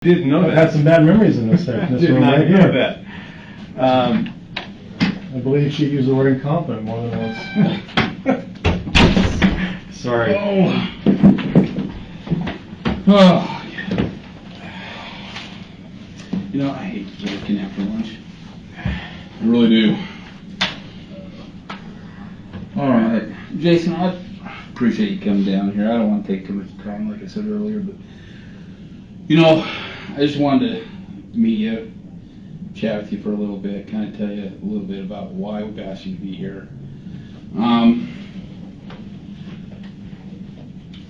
Didn't know that. I've had some bad memories in this room right here. Know that. I believe she used the word incompetent more than once. Sorry. Oh. You know, I hate working after lunch. I really do. All right, Jason, I appreciate you coming down here. I don't want to take too much time, like I said earlier, but you know, I just wanted to meet you, chat with you for a little bit, kind of tell you a little bit about why we've asked you to be here.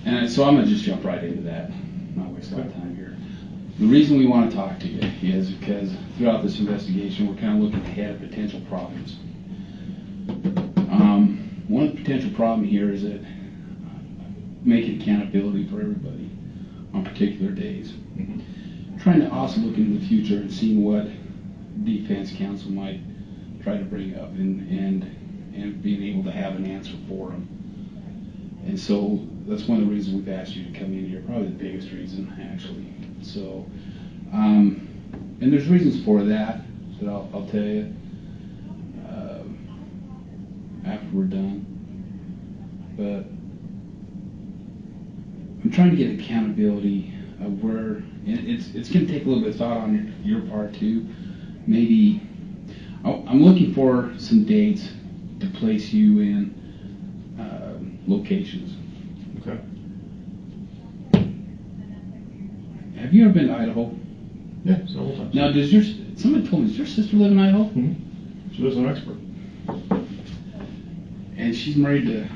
And so I'm going to just jump right into that, not waste a lot of time here. The reason we want to talk to you is because throughout this investigation, we're kind of looking ahead at potential problems. One of the potential problem here is that making accountability for everybody on particular days. Trying to also look into the future and seeing what defense counsel might try to bring up and being able to have an answer for them. And so that's one of the reasons we've asked you to come in here, probably the biggest reason actually. So, and there's reasons for that I'll tell you after we're done. But I'm trying to get accountability of where, and it's going to take a little bit of thought on your part too. Maybe I'm looking for some dates to place you in locations. Okay. Have you ever been to Idaho? Yeah, several times. Now, somebody told me, does your sister live in Idaho? Mm-hmm. She lives in Expert. And she's married to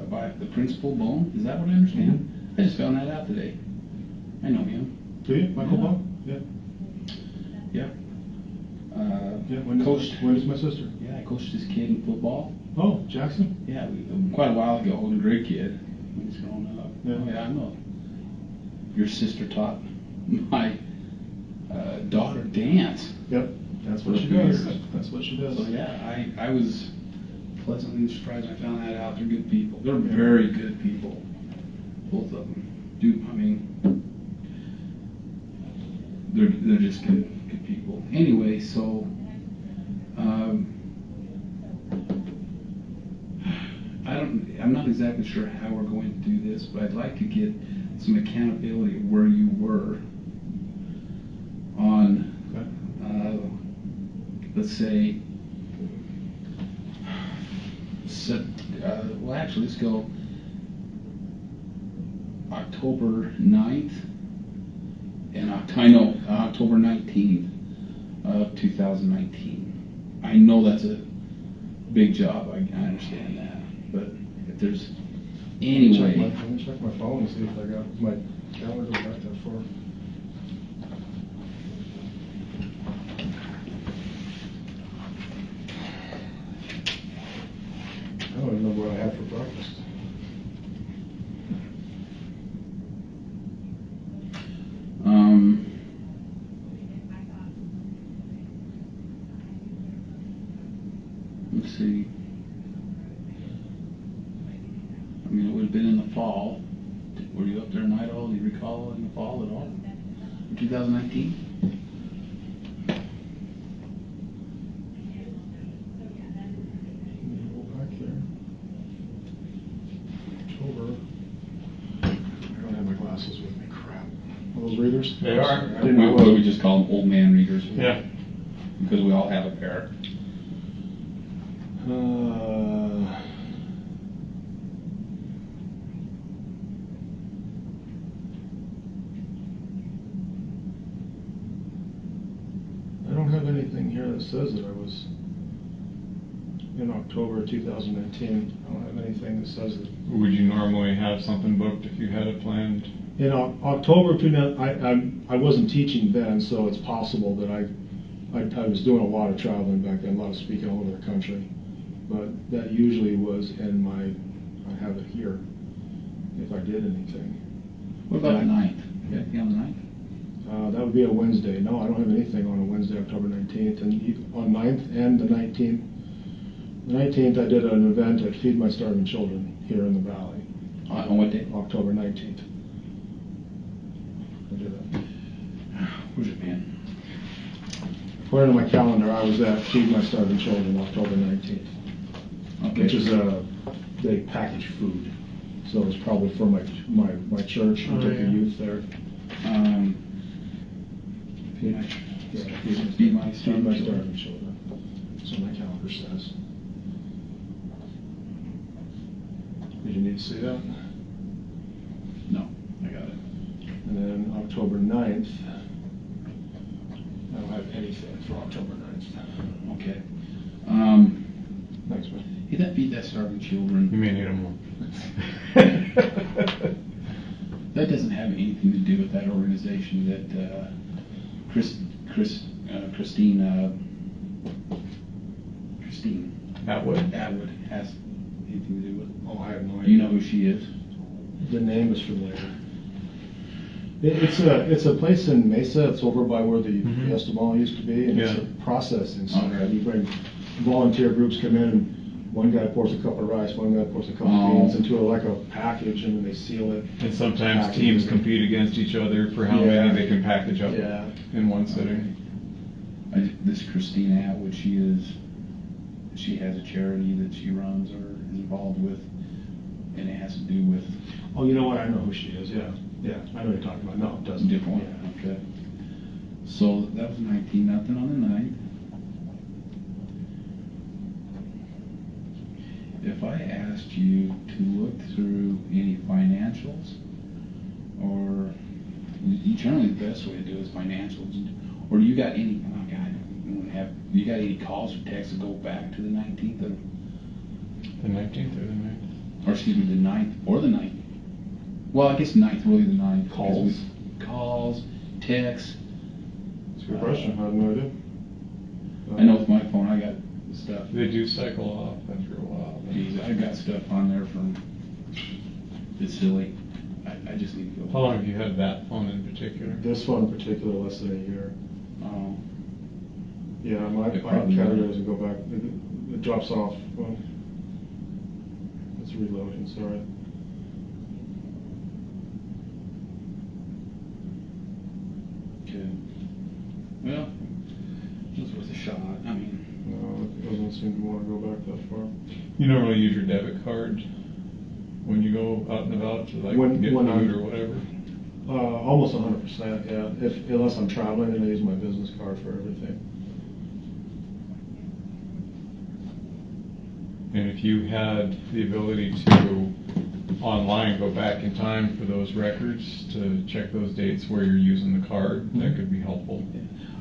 by the principal Bone. Is that what I understand? Mm-hmm. I just found that out today. I know him. Do you? Michael Bone? Yeah. Yeah. Yeah, when is my sister? Yeah, I coached this kid in football. Oh, Jackson? Yeah, quite a while ago. He was a great kid when he was growing up. Yeah. Oh, yeah, I know. Your sister taught my daughter dance. Yep, that's what she does. That's what she does. So yeah, I was pleasantly surprised when I found that out. They're good people. They're very good people. Both of them. Dude, I mean, they're just good people. Anyway, so I'm not exactly sure how we're going to do this, but I'd like to get some accountability of where you were on, let's say, well, actually, let's go October 9th and October 19th of 2019. I know that's a big job. I understand that, but if there's any way, let me check my phone and see if I got my calendar back that far. I don't even know what I had for breakfast. Let's see. I mean, it would have been in the fall. Were you up there in Idaho? Do you recall in the fall at all? In 2019? Go back there. October. I don't have my glasses with me. Crap. Are those readers? They are. I didn't know. We just call them old man readers. Yeah. Because we all have a pair. I don't have anything here that says that I was in October 2019. I don't have anything that says that. Would you normally have something booked if you had it planned? In October 2000, I wasn't teaching then, so it's possible that I was doing a lot of traveling back then, a lot of speaking all over the country. But that usually was in I have it here, if I did anything. What about the 9th? You got anything on the 9th? That would be a Wednesday. No, I don't have anything on a Wednesday, October 19th. And on 9th and the 19th. The 19th, I did an event at Feed My Starving Children here in the Valley. On what day? October 19th. I did that. according to my calendar, I was at Feed My Starving Children October 19th, Okay. which is they package food. So it was probably for my church. We took the youth there. Feed My Starving Children. That's what my calendar says. Did you need to see that? No, I got it. And then October 9th, I don't have anything for October 9th. Okay. Thanks, man. Hey, that Feed That Starving Children. You may need them more. That doesn't have anything to do with that organization that Christine Atwood? Atwood has anything to do with. Oh, I have no idea. You know who she is? The name is familiar. It's a place in Mesa. It's over by where the Fiesta Mall used to be, and it's a processing center. Okay. You bring volunteer groups come in, and one guy pours a cup of rice, one guy pours a cup of beans into like a package, and then they seal it. And sometimes teams compete against each other for how many they can package up in one sitting. This Christine Atwood, she has a charity that she runs or is involved with, and it has to do with. Oh, you know what? I know who she is. Yeah, I know what you're talking about. No, it doesn't. Different one. Yeah. Okay. So that was 19. Nothing on the 9th. If I asked you to look through any financials, or generally the best way to do it is financials, or do you got any? Oh God, you got any calls or texts that go back to the 19th? The 19th or the 9th? Or excuse me, the 9th or the 9th? Well, I guess 9th, really the 9th. Calls, texts. That's a good question. I have no idea. I know with my phone, I got stuff. They do cycle off after a while. Geez, I got stuff on there from. It's silly. I just need to go. How long have you had that phone in particular? This one in particular, less than a year. Oh. Yeah, my category doesn't go back. It drops off. Well, it's reloading. Sorry. Okay. Well, it was worth a shot. I mean. No, it doesn't seem to want to go back that far. You normally use your debit card when you go out and about to get food or whatever? Almost 100%, yeah. Unless I'm traveling, then I use my business card for everything. And if you had the ability to online go back in time for those records to check those dates where you're using the card, that could be helpful.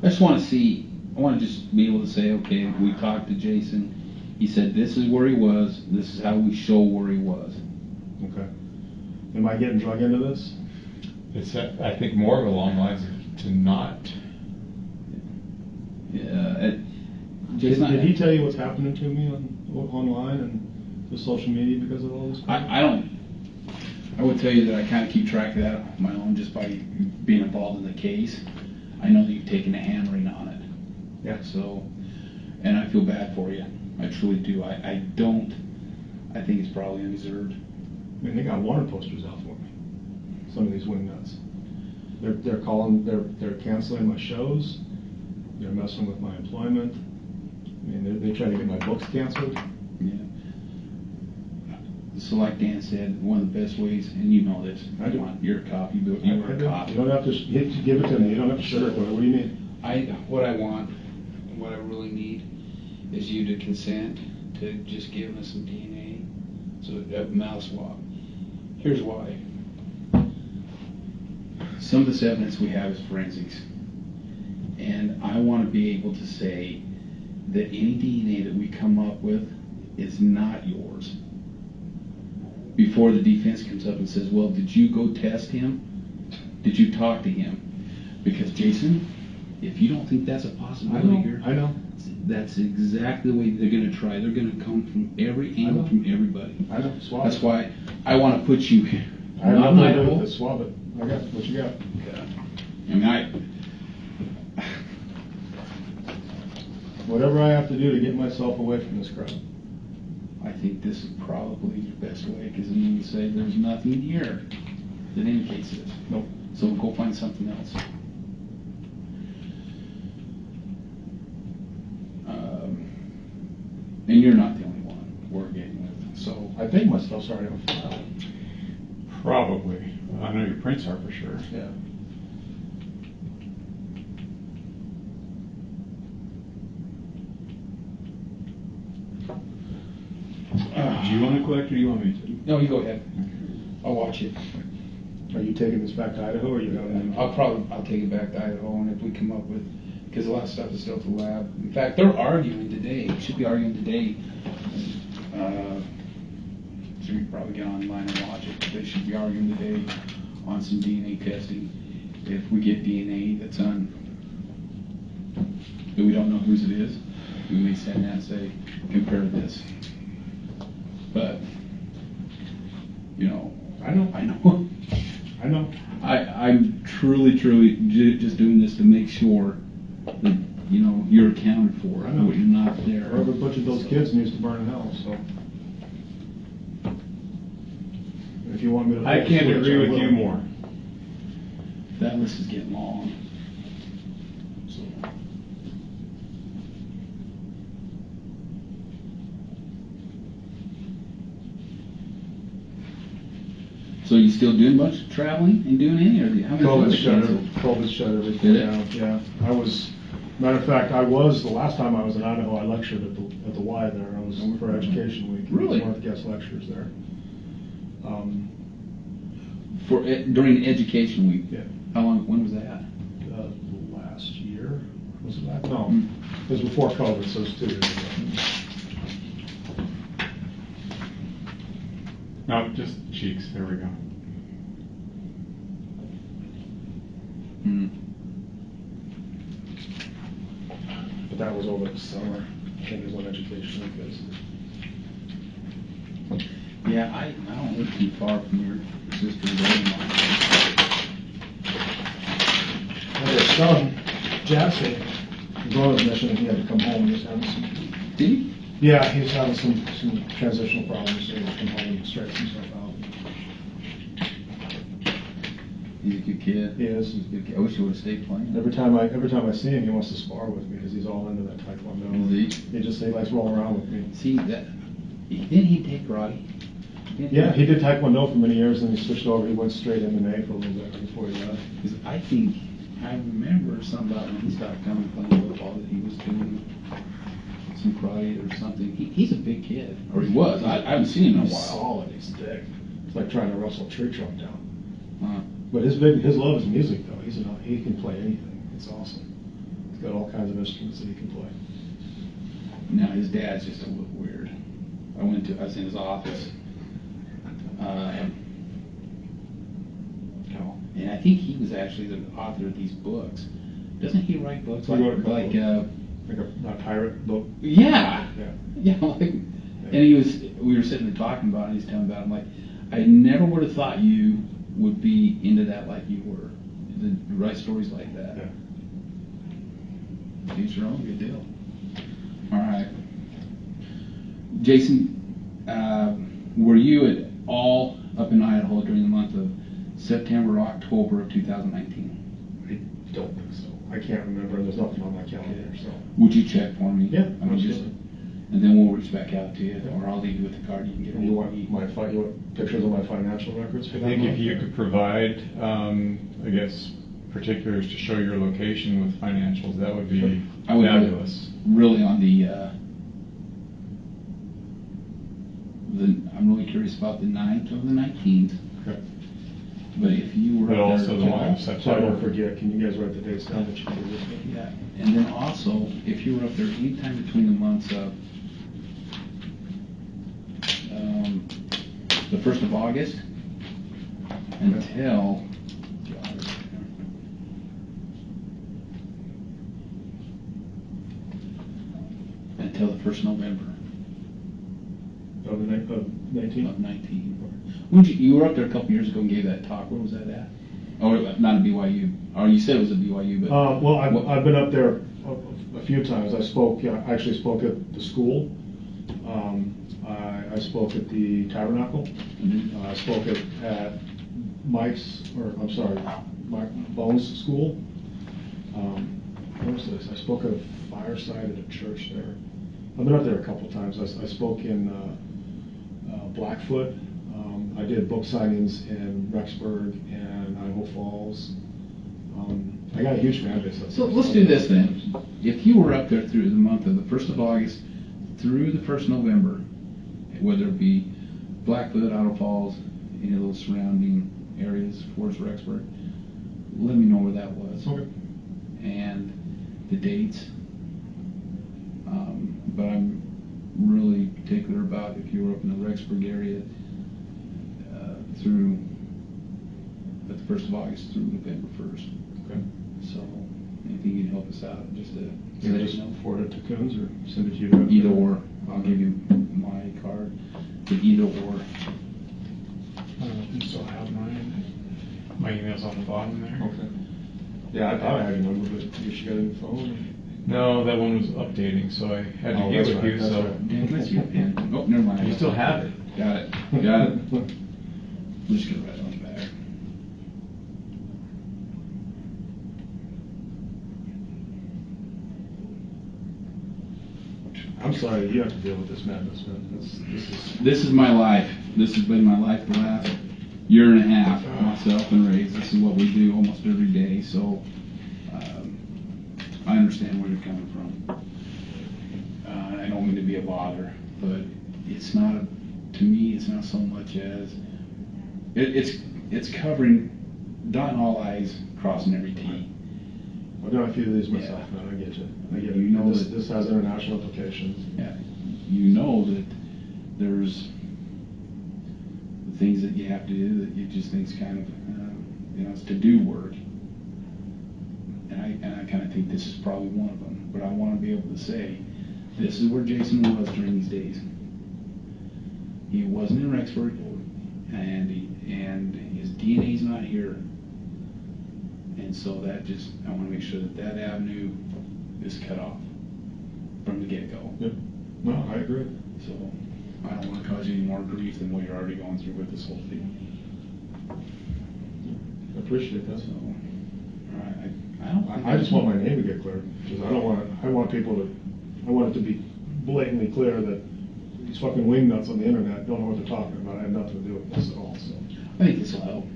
I just want to see. I want to just be able to say, okay, we talked to Jason. He said this is where he was. This is how we show where he was. Okay. Am I getting drug into this? It's, I think, more along the lines of to not. Yeah. Did he tell you what's happening to me online and the social media because of all this? I don't. I would tell you that I kind of keep track of that on my own just by being involved in the case. I know that you've taken a hammering on it. Yeah. So, and I feel bad for you. I truly do. I don't. I think it's probably undeserved. I mean, they got wanted posters out for me. Some of these wingnuts. They're canceling my shows. They're messing with my employment. I mean, they try to get my books canceled. Yeah. So, like Dan said, one of the best ways, and you know this. I do. You're a cop. You were a cop. You don't have to give it to me. You don't have to sugarcoat it. What do you mean? What I want, what I really need, is you to consent to just giving us some DNA, so a mouth swab. Here's why. Some of this evidence we have is forensics, and I want to be able to say that any DNA that we come up with is not yours. Before the defense comes up and says, well, did you go test him? Did you talk to him? Because Jason, if you don't think that's a possibility here, I know. That's exactly the way they're going to try. They're going to come from every angle, from everybody. I know. Swab That's it. why I want to put you here. I have nothing to do with this. Swab it. I got what you got. Yeah. I mean, Whatever I have to do to get myself away from this crowd. I think this is probably the best way, because then you can say there's nothing here that indicates this. Nope. So go find something else. And you're not the only one we're getting with. So I think my stuff's already on file. Probably. I know your prints are for sure. Yeah. Do you want to collect or do you want me to? No, you go ahead. I'll watch it. Are you taking this back to Idaho, or you having? I'll take it back to Idaho, and if we come up with, because a lot of stuff is still at the lab. In fact, they're arguing today. Should be arguing today. So we can probably get online and watch it. But they should be arguing today on some DNA testing. If we get DNA that's on, that we don't know whose it is, we may send that and say, compare this. But you know, I know. I'm truly just doing this to make sure that, you know, you're accounted for. I know. You're not there. Every bunch of those kids needs to burn in hell, so. If you want me to. I can't agree with you more. That list is getting long. So. So you still doing much traveling and doing any, or how many? COVID shut everything down. Yeah, I was. Matter of fact, the last time I was in Idaho, I lectured at the Y there. I was for Education Week. Really? I was one of the guest lecturers there. During Education Week. Yeah. How long? When was that? Last year. Was it that? No, it was before COVID, so it was 2 years ago. No, just cheeks. There we go. But that was over the summer. I think is when Education Week is. Yeah, I don't live too far from your sister's wedding. Their son, Jackson, was on his mission and he had to come home. He was having some. Did he? Yeah, he was having some transitional problems, so he had to come home and straighten himself out. He's a good kid. He is. He's a good kid. I wish he would have stayed playing. Every time I see him, he wants to spar with me because he's all into that taekwondo. Is He likes rolling around with me. See that? Didn't he take karate? Yeah, he did taekwondo for many years, and he switched over. He went straight MMA for a little bit before he left. Because I think I remember something about when he stopped coming playing football that he was doing some karate or something. He's a big kid, or he was. I haven't seen him in a He's while. solid. He's thick. It's like trying to wrestle a tree trunk down. Huh. But his love is music, though. He can play anything. It's awesome. He's got all kinds of instruments that he can play. Now his dad's just a little weird. I was in his office. And I think he was actually the author of these books. Doesn't he write books He wrote a couple like a pirate book. Yeah. Yeah. And we were sitting there talking about it, and he's telling me about it. I'm like, I never would have thought you would be into that like you were. To write stories like that. Yeah. Each your own, good deal. All right. Jason, were you at all up in Idaho during the month of September or October of 2019? I don't think so. I can't remember. There's nothing on my calendar. So. Would you check for me? Yeah, I mean, just, and then we'll reach back out to you, or I'll leave you with the card. You can get You want pictures of my financial records? For I think if you could provide, I guess, particulars to show your location with financials, that would be fabulous. Really on I'm really curious about the 9th or the 19th. Okay. But if you were But up also there, the one of So I September. won't forget. Can you guys write the dates down that you did with me? yeah, and then also if you were up there anytime between the months of the 1st of August until the 1st of November Of 19? of 19. You were up there a couple years ago and gave that talk. Where was that at? Oh, not at BYU. Or you said it was at BYU, but Well, I've been up there a few times. I actually spoke at the school. I spoke at the Tabernacle. Mm-hmm. I spoke at Mike Bones' school. What was this? I spoke at a fireside at a church there. I've been up there a couple times. I spoke in Blackfoot. I did book signings in Rexburg and Idaho Falls. I got a huge fan base up there. So let's do this then. If you were up there through the month of the 1st of August through the 1st of November, whether it be Blackfoot, Idaho Falls, any of those surrounding areas towards Rexburg, let me know where that was. Okay. And the dates. But I'm really particular about if you were up in the Rexburg area through at the 1st of August through November 1st. Okay. So anything you can help us out, just to Can I just forward it to Coons or send it to you? either or. I'll give you my card. But either or. You still have mine. My email's on the bottom there. Okay. Yeah, I thought I had your number, but you got a new phone? No, that one was updating, so I had to get that's with right, you. that's So right. Yeah, that's your pen. Oh, never mind. you still have it. Got it. Got it. I'm just gonna write it on the back. I'm sorry, you have to deal with this madness, man. This is my life. This has been my life the last year and a half. Myself and Ray's. This is what we do almost every day. So I understand where you're coming from. I don't mean to be a bother, but it's not. To me, it's not so much as it's covering, dotting all I's, crossing every T. I've done a few of these myself, man. I get you. I get it. You know this has international implications. Yeah, you know that there's things that you have to do that you just think's kind of, it's to do work. And I kind of think this is probably one of them. But I want to be able to say, this is where Jason was during these days. He wasn't in Rexburg, and his DNA's not here. And so I want to make sure that avenue is cut off from the get-go. Yep. No, I agree. So I don't want to cause you any more grief than what you're already going through with this whole thing. I appreciate that. So, I just want my name to get clear, because I want it to be blatantly clear that these fucking wingnuts on the internet don't know what they're talking about. I have nothing to do with this at all. So I think this will help.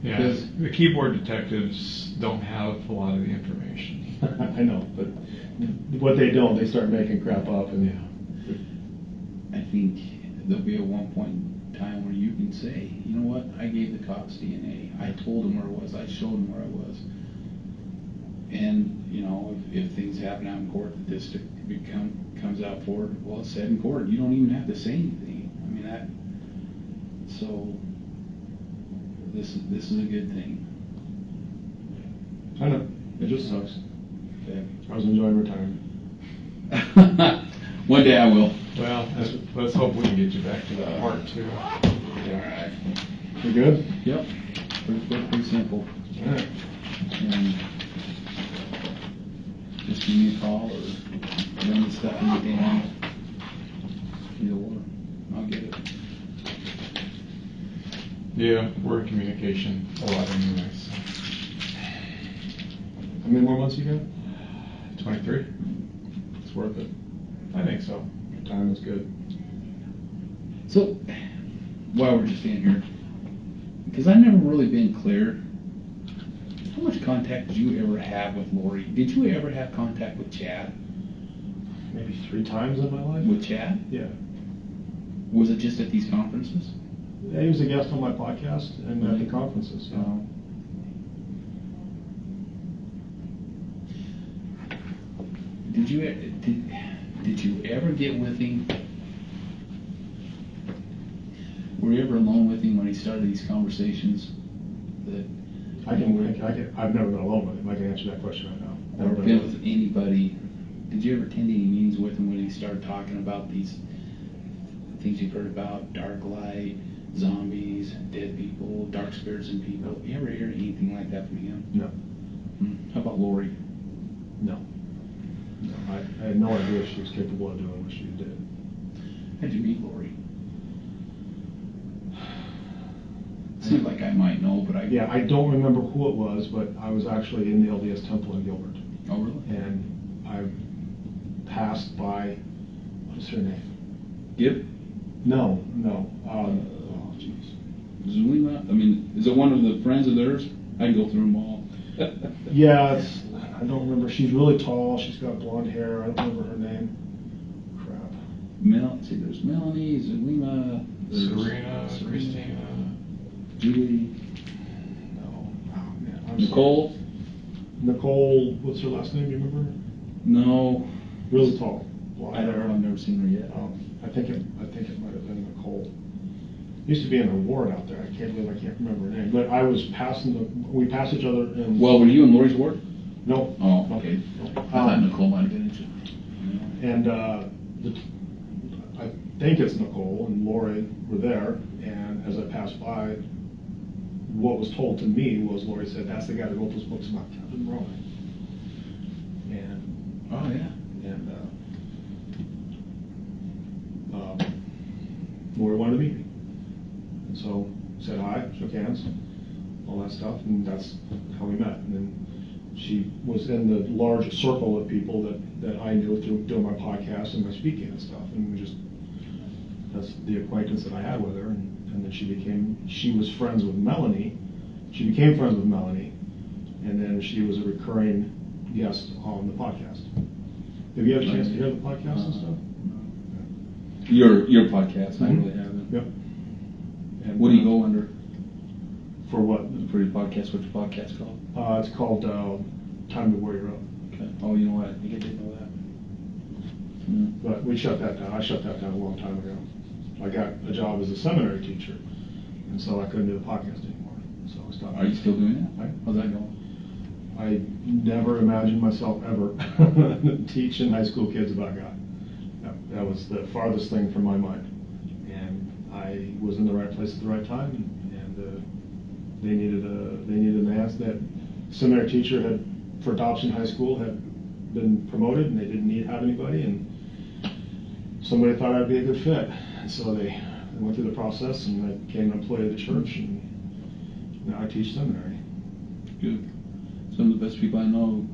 Yeah, the keyboard detectives don't have a lot of the information. I know, but what they don't, they start making crap up. And I think there'll be at one point in time where you can say, you know what, I gave the cops DNA. I told them where it was. I showed them where I was. And, if things happen out in court that this comes out forward, well, it's said in court. You don't even have to say anything. I mean, so this is a good thing. I know. It just sucks. Okay. I was enjoying retirement. One day I will. Well, let's hope we can get you back to that part too. All right. You good? Yep. Pretty simple. All right. And just give me a call or run the stuff in the DM. Either or. I'll get it. Yeah, we're in communication a lot anyway. So. How many more months you got? 23. It's worth it. I think so. Your time is good. So, while we're just standing here, because I've never really been clear, how much contact did you ever have with Lori? Did you ever have contact with Chad? Maybe 3 times in my life. With Chad? Yeah. Was it just at these conferences? Yeah, he was a guest on my podcast and at the conferences. You know. Did you ever get with him? Were you ever alone with him when he started these conversations? I've never been alone with him. I can answer that question right now. Or been with anybody? Did you ever attend any meetings with him when he started talking about these things you've heard about, dark light, zombies, dead people, dark spirits and people? You ever hear anything like that from him? No. How about Lori? No. I had no idea she was capable of doing what she did. How'd you meet Lori? Seems like I might know, but I don't remember who it was, but I was actually in the LDS temple in Gilbert. Oh, really? And I passed by What's her name? Gib? No. Oh, jeez. Zulima? I mean, is it one of the friends of theirs? I can go through them all. Yeah, I don't remember. She's really tall. She's got blonde hair. I don't remember her name. Crap. See, there's Melanie, Zulima, there's Serena, Christina. Julie. No. Oh, man. Nicole? Nicole, what's her last name? Do you remember? No. Really tall. Blonde I don't hair. know. I've never seen her yet. I think it might have been Nicole. Used to be in a ward out there. I can't remember her name. But I was we passed each other in. Well, were you in Lori's ward? No. Oh, okay. No. I thought Nicole might have been in it. And I think it's Nicole and Lori were there. And as I passed by, what was told to me was Lori said, "That's the guy that wrote those books about Captain Rowan." And Oh yeah. and Lori wanted to meet me. And so said hi, shook hands, all that stuff, and that's how we met. And then she was in the large circle of people that I knew through doing my podcast and my speaking and stuff. And that's the acquaintance that I had with her. And then she was friends with Melanie. She became friends with Melanie. And then she was a recurring guest on the podcast. Have you had a chance to hear the podcast and stuff? Your podcast, I really haven't. Yep. And what do you go under? For what? For your podcast, what's your podcast called? It's called Time to Warrior Up. Okay. Oh, you know what? I think I did know that. But we shut that down. I shut that down a long time ago. I got a job as a seminary teacher, and so I couldn't do the podcast anymore. So I stopped. Are you still doing that? Right. How's that going? I never imagined myself ever teaching high school kids about God. That was the farthest thing from my mind. And I was in the right place at the right time, and they needed an answer. That seminary teacher for adoption high school had been promoted, and they didn't have anybody, and somebody thought I'd be a good fit. And so they went through the process, and I became an employee of the church, and now I teach seminary. Good. Some of the best people I know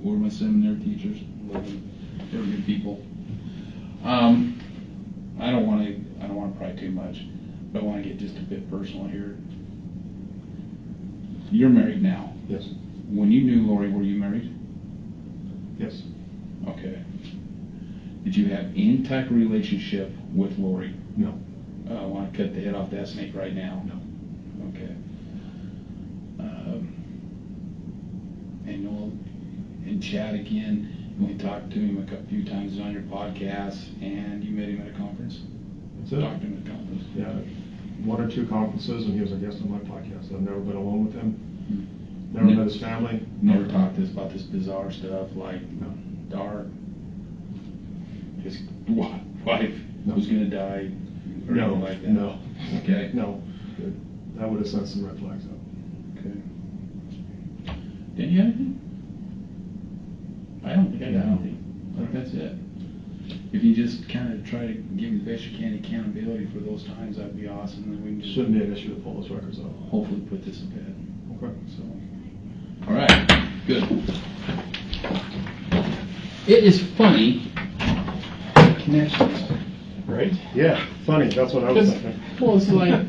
were my seminary teachers. They were good people. I don't want to pry too much, but I want to get just a bit personal here. You're married now. Yes. When you knew Lori, were you married? Yes. Okay. Did you have any type of relationship with Lori? No. I want to cut the head off that snake right now. No. Okay. And you'll chat again. We talked to him a few times on your podcast, and you met him at a conference. That's it. Talked to him at a conference. Yeah, 1 or 2 conferences, and he was a guest on my podcast. I've never been alone with him. Never met his family. Never talked to us about this bizarre stuff like dark. His wife was going to die, or anything like that. No. Okay. No. That would have sent some red flags up. Okay. Did you have anything? I don't think I got anything. I think that's it. If you just kind of try to give me the best you can accountability for those times, that'd be awesome. Then we can just Shouldn't be an issue to pull those records up. hopefully put this to bed. Okay. So, all right, good. It is funny connections, right? Yeah, funny. That's what I was thinking. Well, it's like